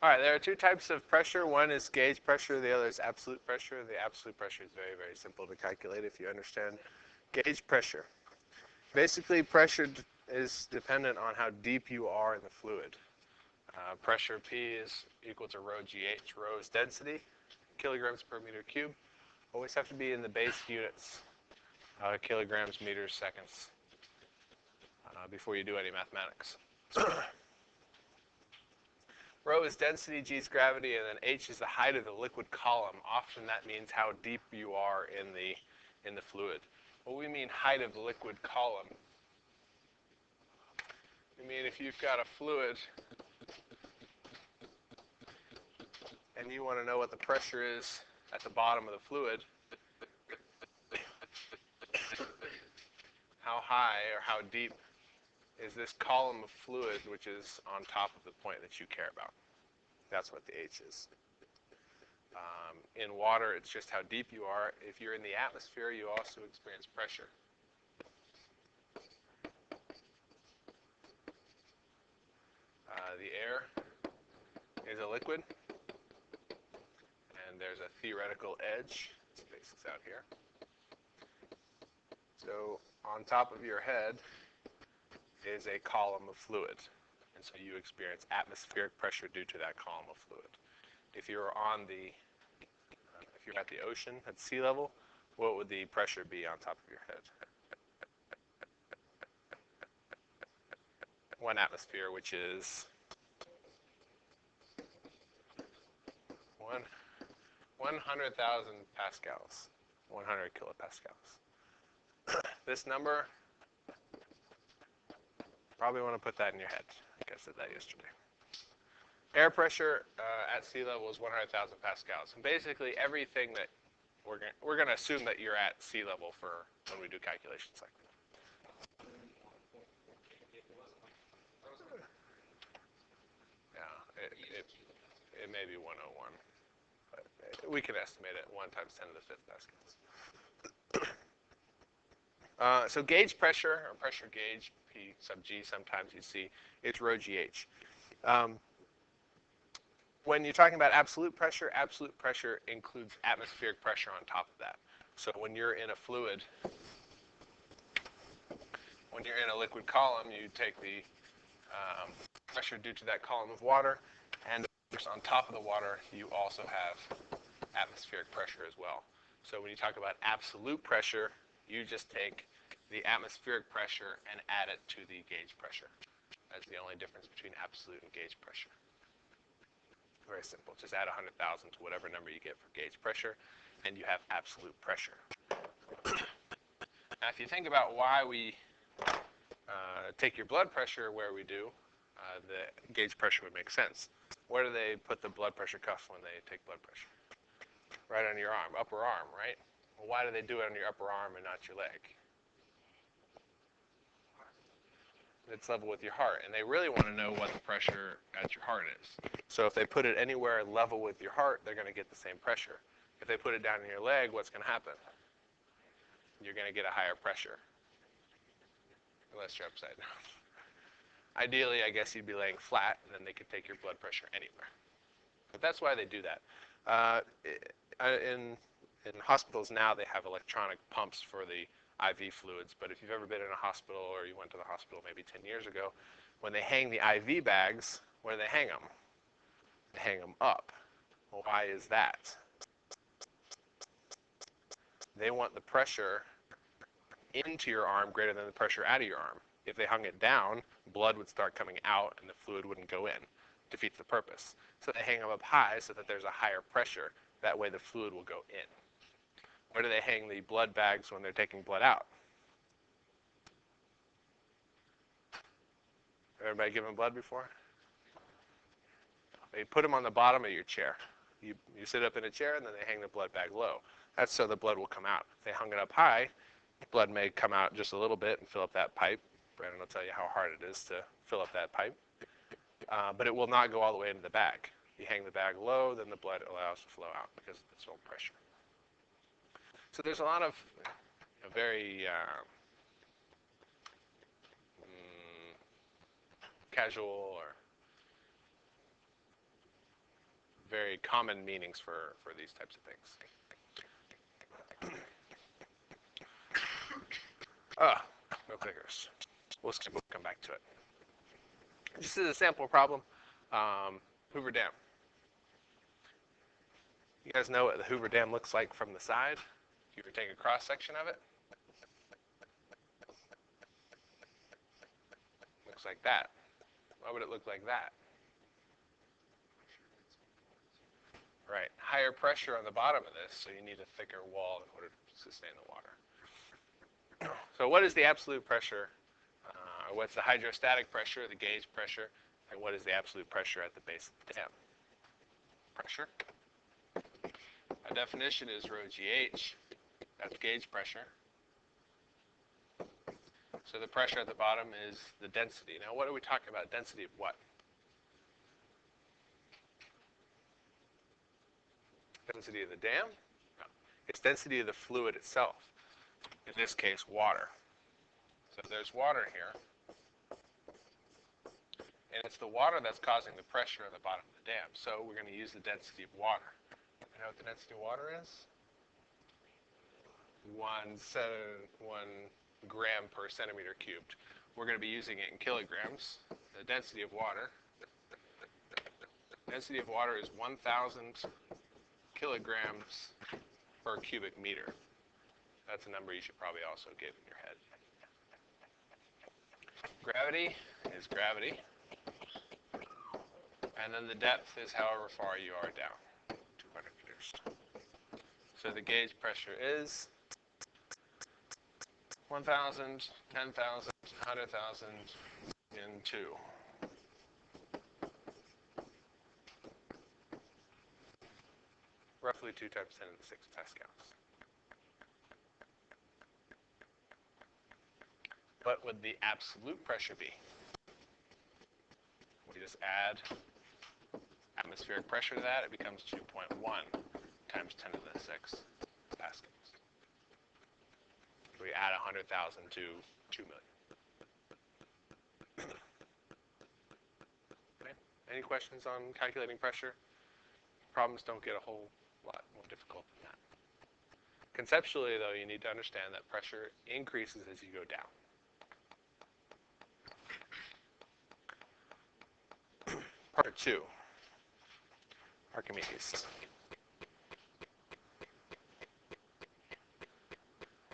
All right, there are two types of pressure. One is gauge pressure, the other is absolute pressure. The absolute pressure is very, very simple to calculate if you understand gauge pressure. Basically, pressure is dependent on how deep you are in the fluid. Pressure P is equal to rho GH. Rho is density, kilograms per meter cubed. Always have to be in the base units, kilograms, meters, seconds, before you do any mathematics. Rho is density, G is gravity, and then H is the height of the liquid column. Often that means how deep you are in the fluid. What we mean height of the liquid column, we mean if you've got a fluid and you want to know what the pressure is at the bottom of the fluid, how high or how deep is this column of fluid which is on top of the point that you care about. That's what the H is. In water, it's just how deep you are. If you're in the atmosphere, you also experience pressure. The air is a liquid, and there's a theoretical edge. Let's space this out here. So on top of your head is a column of fluid, and so you experience atmospheric pressure due to that column of fluid. If you're if you're at the ocean at sea level, what would the pressure be on top of your head? 1 atmosphere, which is 100,000 pascals, 100 kilopascals. This number, probably want to put that in your head. I think I said that yesterday. Air pressure at sea level is 100,000 pascals. And basically everything that we're going to assume that you're at sea level for when we do calculations like that. Yeah, it may be 101. But we can estimate it 1 times 10 to the 5th pascals. So gauge pressure, or pressure gauge, P sub G, sometimes you see, it's rho GH. When you're talking about absolute pressure includes atmospheric pressure on top of that. So when you're in a fluid, when you're in a liquid column, you take the pressure due to that column of water, and on top of the water, you also have atmospheric pressure as well. So when you talk about absolute pressure, you just take the atmospheric pressure and add it to the gauge pressure. That's the only difference between absolute and gauge pressure. Very simple. Just add 100,000 to whatever number you get for gauge pressure, and you have absolute pressure. Now, if you think about why we take your blood pressure where we do, the gauge pressure would make sense. Where do they put the blood pressure cuff when they take blood pressure? Right on your arm, upper arm, right? Well, why do they do it on your upper arm and not your leg? It's level with your heart, and they really want to know what the pressure at your heart is. So if they put it anywhere level with your heart, they're going to get the same pressure. If they put it down in your leg, what's going to happen? You're going to get a higher pressure, unless you're upside down. Ideally, I guess you'd be laying flat, and then they could take your blood pressure anywhere. But that's why they do that. In hospitals now, they have electronic pumps for the IV fluids, but if you've ever been in a hospital or you went to the hospital maybe 10 years ago, when they hang the IV bags, where do they hang them? They hang them up. Well, why is that? They want the pressure into your arm greater than the pressure out of your arm. If they hung it down, blood would start coming out and the fluid wouldn't go in. Defeats the purpose. So they hang them up high so that there's a higher pressure. That way the fluid will go in. Where do they hang the blood bags when they're taking blood out? Everybody given blood before? They put them on the bottom of your chair. You sit up in a chair and then they hang the blood bag low. That's so the blood will come out. If they hung it up high, blood may come out just a little bit and fill up that pipe. Brandon will tell you how hard it is to fill up that pipe. But it will not go all the way into the bag. You hang the bag low, then the blood allows to flow out because of its own pressure. So there's a lot of very casual or very common meanings for these types of things. No clickers. We'll come back to it. This is a sample problem. Hoover Dam. You guys know what the Hoover Dam looks like from the side? You ever take a cross section of it? Looks like that. Why would it look like that? Right. Higher pressure on the bottom of this, so you need a thicker wall in order to sustain the water. So what is the absolute pressure? What's the hydrostatic pressure, the gauge pressure, and what is the absolute pressure at the base of the dam? Pressure. A definition is rho GH. That's gauge pressure. So the pressure at the bottom is the density. Now, what are we talking about? Density of what? Density of the dam? No. It's density of the fluid itself. In this case, water. So there's water here. And it's the water that's causing the pressure at the bottom of the dam. So we're going to use the density of water. You know what the density of water is? 1 gram per centimeter cubed. We're going to be using it in kilograms. The density of water. Density of water is 1,000 kilograms per cubic meter. That's a number you should probably also get in your head. Gravity is gravity. And then the depth is however far you are down, 200 meters. So the gauge pressure is 1,000, 10,000, 100,000, and 2. Roughly 2 times 10 to the 6 pascals. What would the absolute pressure be? We just add atmospheric pressure to that. It becomes 2.1 times 10 to the 6 pascals. We add 100,000 to 2 million. Okay. Any questions on calculating pressure? Problems don't get a whole lot more difficult than that. Conceptually, though, you need to understand that pressure increases as you go down. Part 2, Archimedes.